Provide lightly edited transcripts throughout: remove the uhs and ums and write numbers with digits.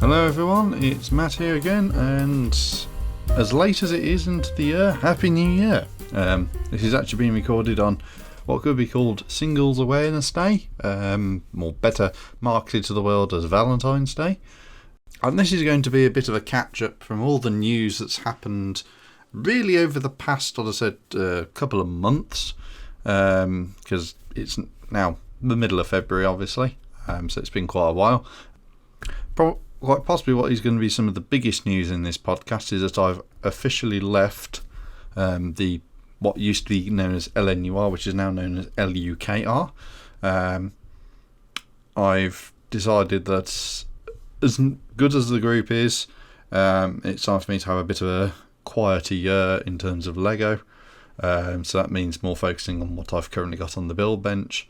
Hello everyone, it's Matt here again, and as late as it is into the year, Happy New Year! This is actually being recorded on what could be called Singles Awareness Day, or better marketed to the world as Valentine's Day. And this is going to be a bit of a catch-up from all the news that's happened really over the past, couple of months, because it's now the middle of February, obviously, so it's been quite a while. Quite possibly what is going to be some of the biggest news in this podcast is that I've officially left what used to be known as LNUR, which is now known as LUKR. I've decided that as good as the group is, it's time for me to have a bit of a quieter year in terms of Lego. So that means more focusing on what I've currently got on the build bench,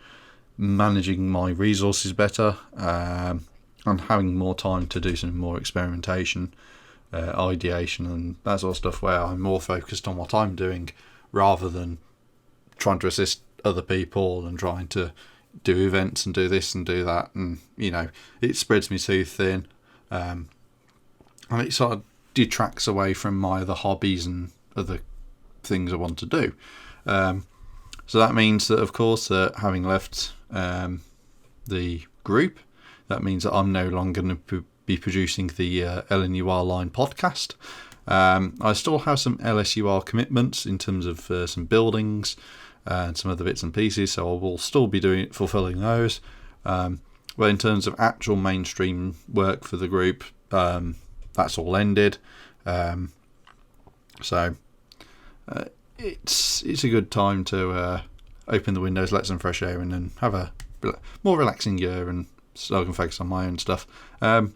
managing my resources better, and having more time to do some more experimentation, ideation and that sort of stuff, where I'm more focused on what I'm doing rather than trying to assist other people and trying to do events and do this and do that, and it spreads me too thin, and it sort of detracts away from my other hobbies and other things I want to do. So that means that, of course, having left the group, that means that I'm no longer going to be producing the LNUR Line podcast. I still have some LSUR commitments in terms of some buildings and some other bits and pieces, so I will still be fulfilling those. Well, in terms of actual mainstream work for the group, that's all ended. So it's a good time to open the windows, let some fresh air in, and have a more relaxing year, and so I can focus on my own stuff. The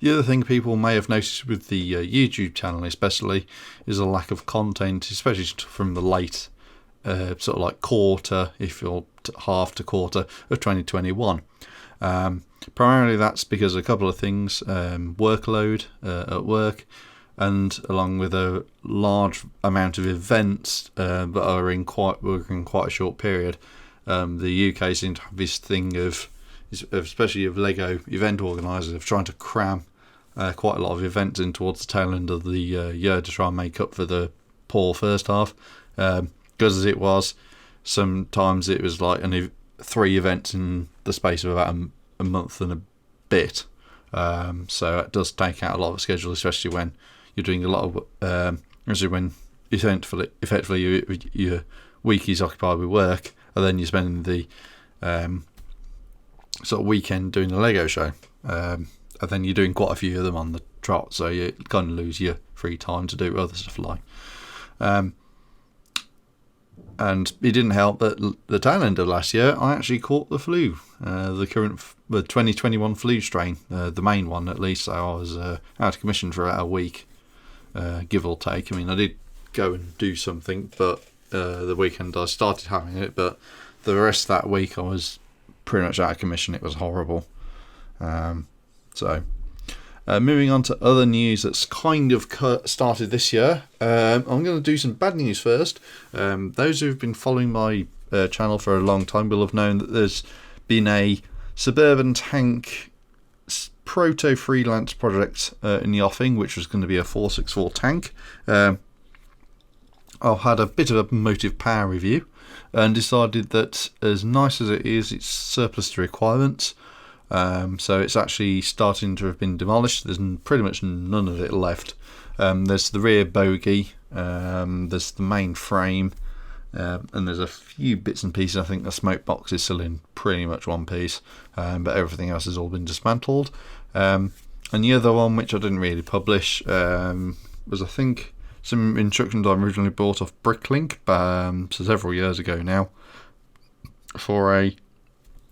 other thing people may have noticed with the YouTube channel especially is a lack of content, especially from the late quarter, if you're half to quarter of 2021. Primarily that's because a couple of things: workload at work, and along with a large amount of events that are in quite a short period. The UK seems to have this thing of, especially of Lego event organisers, of trying to cram quite a lot of events in towards the tail end of the year to try and make up for the poor first half. Because as it was, sometimes it was like 3 events in the space of about a month and a bit. So it does take out a lot of the schedule, especially when you're doing a lot of, especially when effectively your week is occupied with work, and then you're spending the sort of weekend doing a Lego show, and then you're doing quite a few of them on the trot, so you kind of lose your free time to do other stuff like. And it didn't help that the tail end of last year I actually caught the flu, the 2021 flu strain, the main one at least. So I was out of commission for about a week, give or take. I mean, I did go and do something, but the weekend I started having it, but the rest of that week I was pretty much out of commission. It was horrible. Moving on to other news that's kind of started this year. I'm going to do some bad news first. Those who've been following my channel for a long time will have known that there's been a suburban tank proto-freelance project in the offing, which was going to be a 464 tank. I've had a bit of a motive power review and decided that, as nice as it is, it's surplus to requirements. So it's actually starting to have been demolished. There's pretty much none of it left. There's the rear bogie, there's the main frame, and there's a few bits and pieces. I think the smoke box is still in pretty much one piece, but everything else has all been dismantled. And the other one, which I didn't really publish, was, I think, some instructions I originally bought off Bricklink, so several years ago now, for a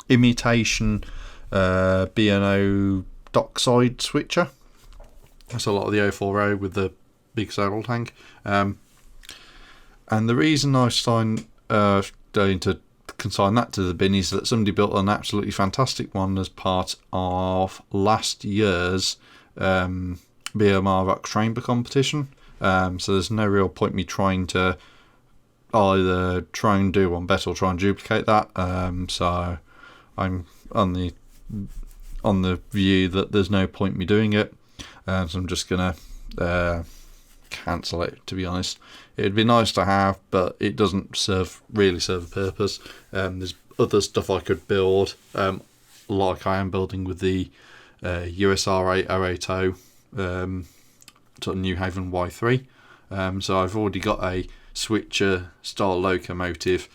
imitation B&O dockside switcher. That's a lot of the 040 with the big saddle tank. And the reason I started to consign that to the bin is that somebody built an absolutely fantastic one as part of last year's BMR Rock Chamber competition. So there's no real point me trying to either try and do one better or try and duplicate that. So I'm on the on the view that there's no point me doing it, so I'm just gonna cancel it. To be honest, it'd be nice to have, but it doesn't really serve a purpose. There's other stuff I could build, like I am building with the USR8 080 sort of New Haven Y3. So I've already got a switcher style locomotive,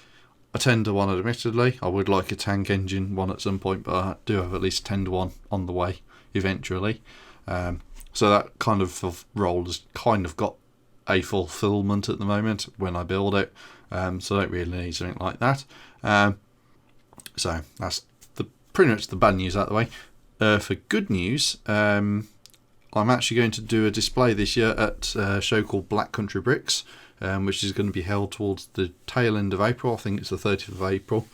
a tender one admittedly. I would like a tank engine one at some point, but I do have at least a tender one on the way eventually. So that kind of role has kind of got a fulfillment at the moment when I build it. So I don't really need something like that. So that's pretty much the bad news out of the way. For good news, I'm actually going to do a display this year at a show called Black Country Bricks, which is going to be held towards the tail end of April. I think it's the 30th of April.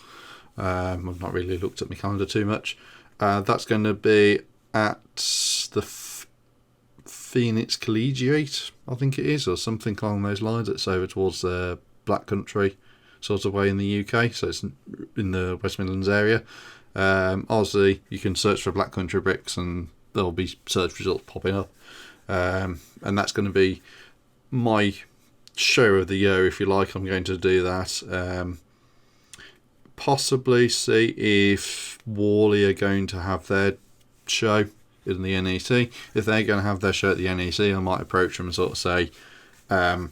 I've not really looked at my calendar too much. That's going to be at the Phoenix Collegiate, I think it is, or something along those lines. It's over towards the Black Country sort of way in the UK, so it's in the West Midlands area. Obviously, you can search for Black Country Bricks and there'll be search results popping up. And that's going to be my show of the year, if you like. I'm going to do that. Possibly see if Worley are going to have their show in the NEC. If they're going to have their show at the NEC, I might approach them and sort of say, I'm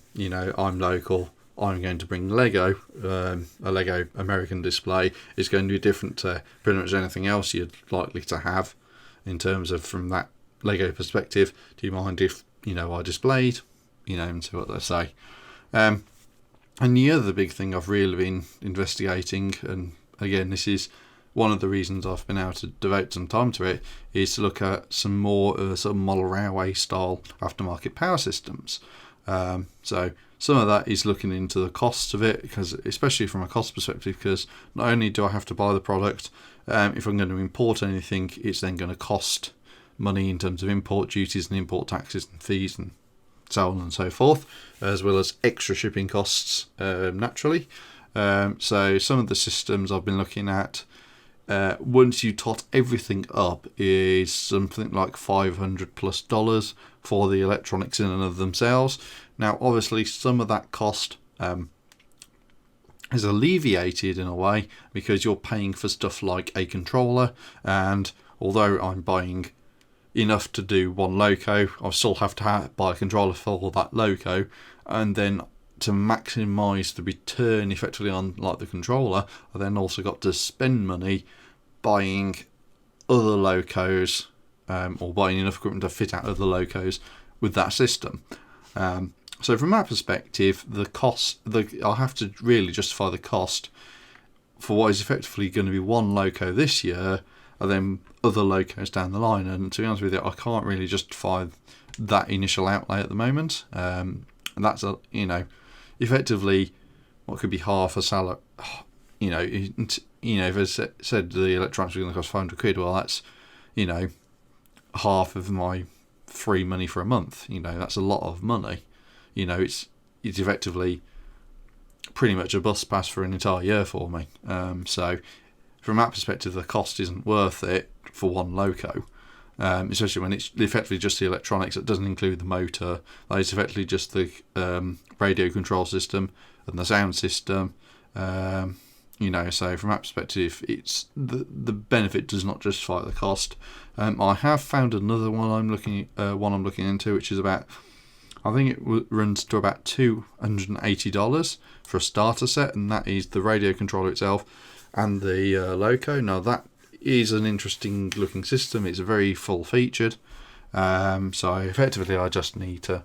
local. I'm going to bring Lego, a Lego American display. It's going to be different to pretty much anything else you'd likely to have in terms of from that Lego perspective. Do you mind if, I displayed, and see what they say. And the other big thing I've really been investigating, and again, this is one of the reasons I've been able to devote some time to it, is to look at some more sort of model railway style aftermarket power systems. So some of that is looking into the costs of it, because especially from a cost perspective, because not only do I have to buy the product, if I'm going to import anything, it's then going to cost money in terms of import duties and import taxes and fees and so on and so forth, as well as extra shipping costs naturally. So some of the systems I've been looking at, once you tot everything up, is something like $500+ for the electronics in and of themselves. Now, obviously, some of that cost is alleviated in a way because you're paying for stuff like a controller, and although I'm buying enough to do one loco, I still have to buy a controller for that loco, and then to maximise the return effectively on like the controller, I then also got to spend money buying other locos, or buying enough equipment to fit out other locos with that system. So from that perspective, the cost, I'll have to really justify the cost for what is effectively going to be one loco this year, and then other locos down the line. And to be honest with you, I can't really justify that initial outlay at the moment. And that's effectively what could be half a salary. If I said the electronics were going to cost £500, well, that's half of my free money for a month. That's a lot of money. It's effectively pretty much a bus pass for an entire year for me. So from that perspective, the cost isn't worth it for one loco, especially when it's effectively just the electronics. It doesn't include the motor. That is effectively just the radio control system and the sound system. So from that perspective, it's the benefit does not justify the cost. I have found another one I'm looking into, which is about, I think it runs to about $280 for a starter set, and that is the radio controller itself and the loco. Now that is an interesting looking system. It's very full featured. So effectively, I just need to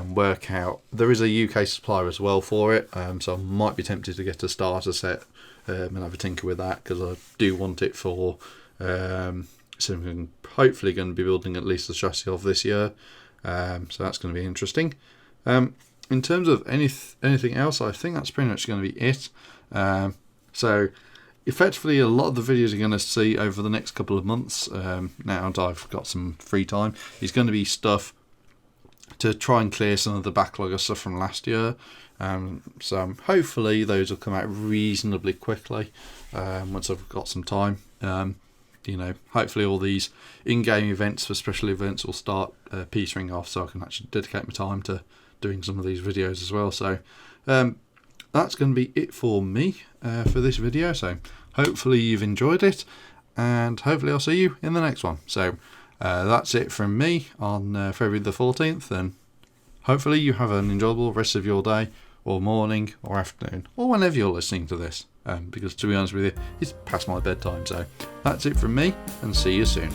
work out. There is a UK supplier as well for it, so I might be tempted to get a starter set and have a tinker with that, because I do want it for something hopefully going to be building at least the chassis of this year. So that's going to be interesting. In terms of anything else, I think that's pretty much going to be it. So effectively, a lot of the videos you're going to see over the next couple of months, now that I've got some free time, is going to be stuff to try and clear some of the backlog of stuff from last year. So hopefully those will come out reasonably quickly once I've got some time. you know, hopefully all these in-game events for special events will start petering off, so I can actually dedicate my time to doing some of these videos as well. So that's going to be it for me for this video. So hopefully you've enjoyed it, and hopefully I'll see you in the next one. So that's it from me on February the 14th, and hopefully you have an enjoyable rest of your day, or morning, or afternoon, or whenever you're listening to this, because to be honest with you, it's past my bedtime. So that's it from me, and see you soon.